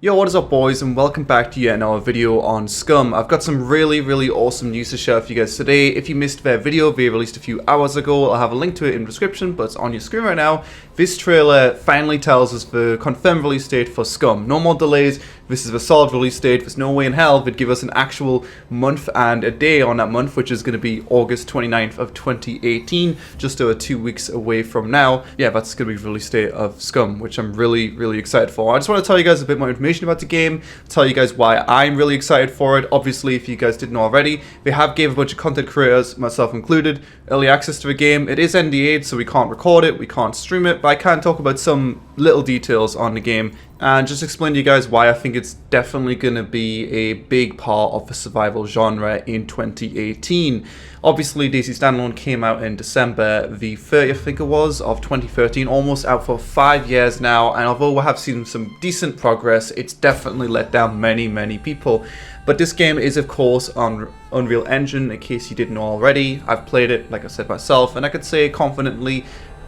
Yo, what is up boys, and welcome back to yet another video on SCUM. I've got some really awesome news to share with you guys today. If you missed their video, they released a few hours ago. I'll have a link to it in the description, but it's on your screen right now. This trailer finally tells us the confirmed release date for SCUM. No more delays, this is the solid release date. There's no way in hell they'd give us an actual month and a day on that month, which is going to be August 29th of 2018, just over 2 weeks away from now. Yeah, that's going to be the release date of SCUM, which I'm really excited for. I just want to tell you guys a bit more information about the game, tell you guys why I'm really excited for it. Obviously, if you guys didn't already, they have gave a bunch of content creators, myself included, early access to the game. It is NDA'd, so we can't record it, we can't stream it, but I can talk about some little details on the game and just explain to you guys why I think it's definitely going to be a big part of the survival genre in 2018. Obviously, DC Standalone came out in December the 30th, I think it was, of 2013, almost out for 5 years now, and although we have seen some decent progress, it's definitely let down many people. But this game is, of course, on Unreal Engine, in case you didn't know already. I've played it, like I said, myself, and I could say confidently,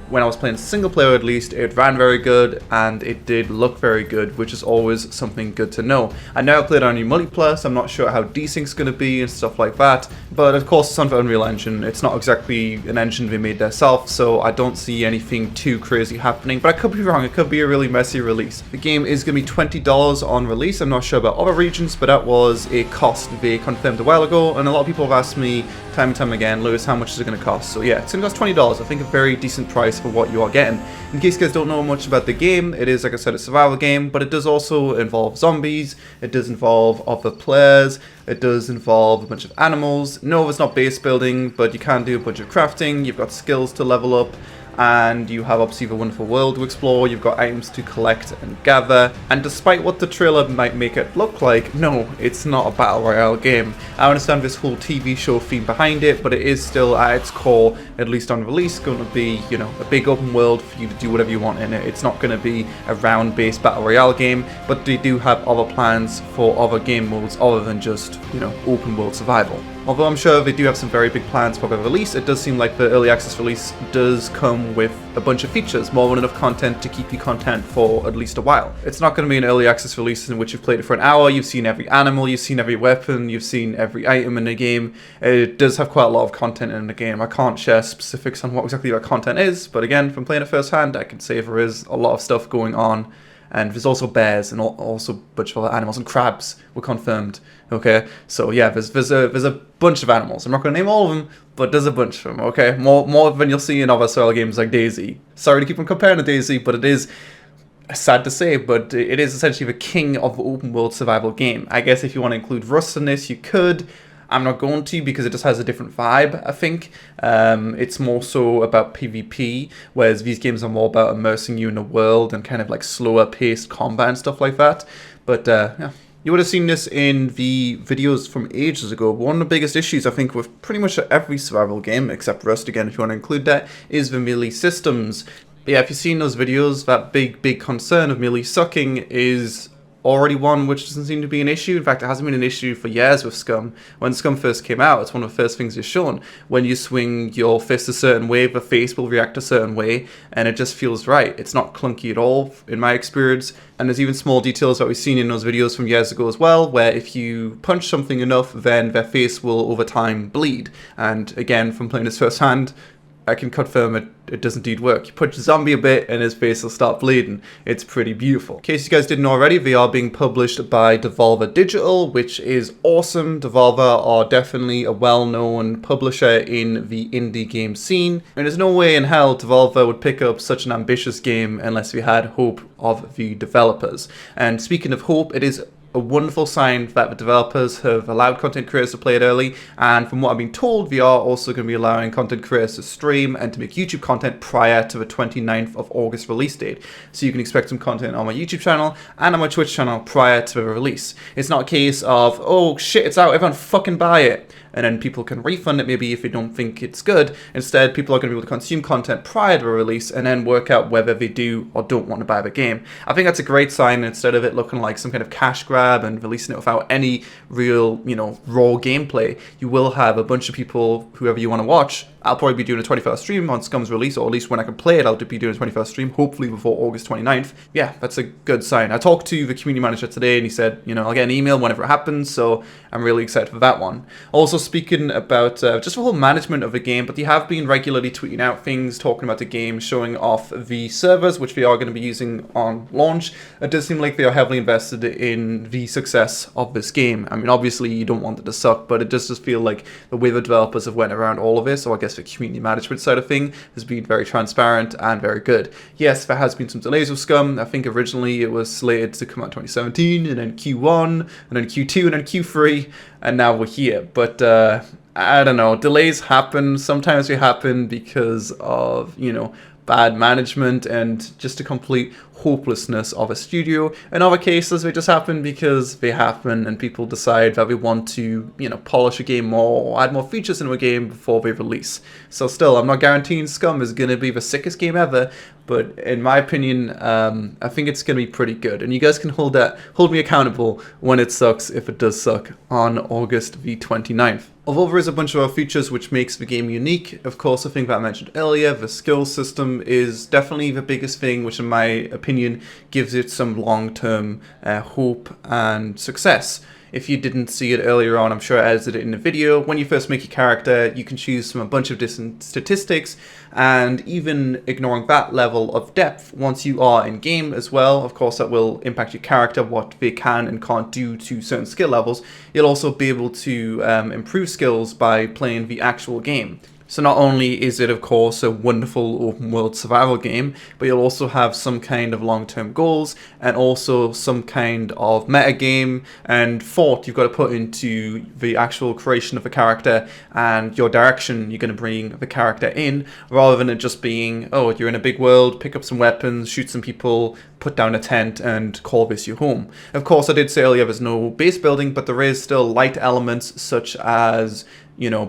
when I was playing single player at least, it ran very good and it did look very good, which is always something good to know. I know I played on your multiplayer, so I'm not sure how desync's going to be and stuff like that, but of course it's on the Unreal Engine. It's not exactly an engine they made themselves, so I don't see anything too crazy happening, but I could be wrong. It could be a really messy release. The game is going to be $20 on release. I'm not sure about other regions, but that was a cost they confirmed a while ago, and a lot of people have asked me time and time again, Lewis, how much is it going to cost? So yeah, it's going to cost $20. I think a very decent price for what you are getting. In case you guys don't know much about the game, it is, like I said, a survival game, but it does also involve zombies, it does involve other players, it does involve a bunch of animals. No, it's not base building, but you can do a bunch of crafting, you've got skills to level up, and you have obviously the wonderful world to explore, you've got items to collect and gather, and despite what the trailer might make it look like, no, it's not a battle royale game. I understand this whole TV show theme behind it, but it is still at its core, at least on release, going to be, you know, a big open world for you to do whatever you want in it. It's not going to be a round-based battle royale game, but they do have other plans for other game modes other than just, you know, open world survival. Although I'm sure they do have some very big plans for the release, it does seem like the early access release does come with a bunch of features, more than enough content to keep you content for at least a while. It's not going to be an early access release in which you've played it for an hour, you've seen every animal, you've seen every weapon, you've seen every item in the game. It does have quite a lot of content in the game. I can't share specifics on what exactly that content is, but again, from playing it firsthand, I can say there is a lot of stuff going on. And there's also bears and also a bunch of other animals, and crabs were confirmed. Okay, so yeah, there's a bunch of animals. I'm not going to name all of them, but there's a bunch of them. Okay, more than you'll see in other style games like DayZ. Sorry to keep on comparing to DayZ, but it is sad to say, but it is essentially the king of the open world survival game. I guess if you want to include Rust in this, you could. I'm not going to, because it just has a different vibe, I think. It's more so about PvP, whereas these games are more about immersing you in the world and kind of like slower paced combat and stuff like that. But yeah, you would have seen this in the videos from ages ago. One of the biggest issues, I think, with pretty much every survival game, except Rust again, if you want to include that, is the melee systems. But yeah, if you've seen those videos, that big concern of melee sucking is already one which doesn't seem to be an issue. In fact, it hasn't been an issue for years with SCUM. When SCUM first came out, it's one of the first things you're shown. When you swing your fist a certain way, the face will react a certain way, and it just feels right. It's not clunky at all, in my experience. And there's even small details that we've seen in those videos from years ago as well, where if you punch something enough, then their face will over time bleed. And again, from playing this firsthand, I can confirm it does indeed work. You punch a zombie a bit and his face will start bleeding. It's pretty beautiful. In case you guys didn't already, they are being published by Devolver Digital, which is awesome. Devolver are definitely a well-known publisher in the indie game scene, and there's no way in hell Devolver would pick up such an ambitious game unless we had hope of the developers. And speaking of hope, it is a wonderful sign that the developers have allowed content creators to play it early, and from what I've been told, they are also going to be allowing content creators to stream and to make YouTube content prior to the 29th of August release date. So you can expect some content on my YouTube channel and on my Twitch channel prior to the release. It's not a case of, oh shit, it's out, everyone fucking buy it. and then people can refund it maybe if they don't think it's good. Instead, people are going to be able to consume content prior to a release and then work out whether they do or don't want to buy the game. I think that's a great sign. Instead of it looking like some kind of cash grab and releasing it without any real, raw gameplay, you will have a bunch of people, whoever you want to watch. I'll probably be doing a 21st stream on SCUM's release, or at least when I can play it, I'll be doing a 21st stream, hopefully before August 29th. Yeah, that's a good sign. I talked to the community manager today, and he said, I'll get an email whenever it happens, so I'm really excited for that one. Also, speaking about just the whole management of the game, but they have been regularly tweeting out things, talking about the game, showing off the servers, which they are going to be using on launch. It does seem like they are heavily invested in the success of this game. I mean, obviously, you don't want it to suck, but it does just feel like the way the developers have went around all of this, so I guess the community management side of thing has been very transparent and very good. Yes, there has been some delays with SCUM. I think originally it was slated to come out 2017, and then Q1, and then Q2, and then Q3, and now we're here. But I don't know, delays happen. Sometimes they happen because of, bad management and just a complete hopelessness of a studio. In other cases, they just happen because they happen and people decide that they want to, polish a game more or add more features into a game before they release. So still, I'm not guaranteeing SCUM is going to be the sickest game ever, but in my opinion, I think it's going to be pretty good. And you guys can hold me accountable when it sucks, if it does suck, on August the 29th. Although there is a bunch of other features which makes the game unique, of course, the thing that I mentioned earlier, the skill system is definitely the biggest thing, which in my opinion gives it some long-term hope and success. If you didn't see it earlier on, I'm sure I edited it in the video. When you first make your character, you can choose from a bunch of different statistics, and even ignoring that level of depth, once you are in game as well, of course that will impact your character, what they can and can't do to certain skill levels. You'll also be able to improve skills by playing the actual game. So not only is it, of course, a wonderful open world survival game, but you'll also have some kind of long-term goals and also some kind of meta game and thought you've got to put into the actual creation of a character and your direction you're going to bring the character in, rather than it just being, oh, you're in a big world, pick up some weapons, shoot some people, put down a tent and call this your home. Of course, I did say earlier there's no base building, but there is still light elements such as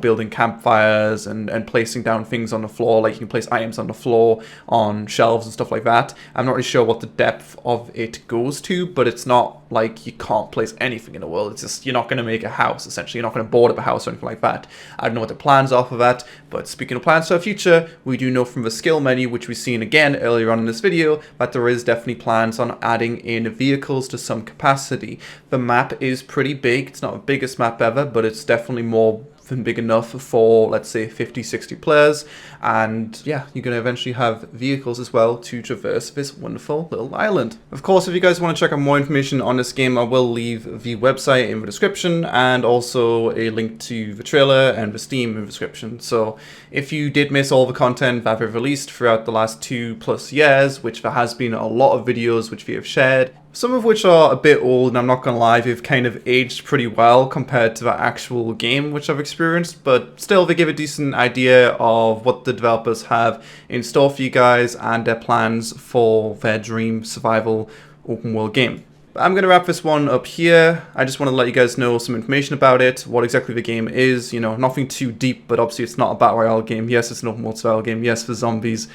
building campfires and placing down things on the floor, like you can place items on the floor, on shelves and stuff like that. I'm not really sure what the depth of it goes to, but it's not like you can't place anything in the world. It's just, you're not going to make a house, essentially. You're not going to board up a house or anything like that. I don't know what the plans are for that, but speaking of plans for the future, we do know from the skill menu, which we've seen again earlier on in this video, that there is definitely plans on adding in vehicles to some capacity. The map is pretty big. It's not the biggest map ever, but it's definitely more than big enough for, let's say, 50-60 players, and yeah, you're going to eventually have vehicles as well to traverse this wonderful little island. Of course, if you guys want to check out more information on this game, I will leave the website in the description and also a link to the trailer and the Steam in the description. So if you did miss all the content that I've released throughout the last 2+ years, which there has been a lot of videos which we have shared, some of which are a bit old, and I'm not gonna lie, they've kind of aged pretty well compared to the actual game which I've experienced, but still they give a decent idea of what the developers have in store for you guys and their plans for their dream survival open world game. I'm going to wrap this one up here. I just want to let you guys know some information about it, what exactly the game is, nothing too deep, but obviously it's not a battle royale game. Yes, it's an open world survival game. Yes, for zombies.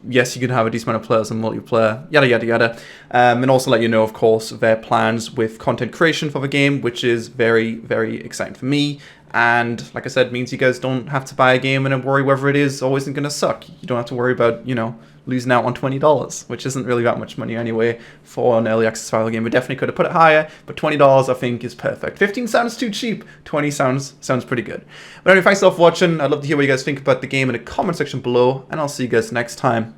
Yes, you can have a decent amount of players on multiplayer, yada yada yada. And also let you know, of course, their plans with content creation for the game, which is very, very exciting for me. And like I said, means you guys don't have to buy a game and then worry whether it is or isn't going to suck. You don't have to worry about, losing out on $20, which isn't really that much money anyway for an early access survival game. We definitely could have put it higher, but $20 I think is perfect. 15 sounds too cheap. 20 sounds pretty good. But anyway, thanks a lot for watching. I'd love to hear what you guys think about the game in the comment section below, and I'll see you guys next time.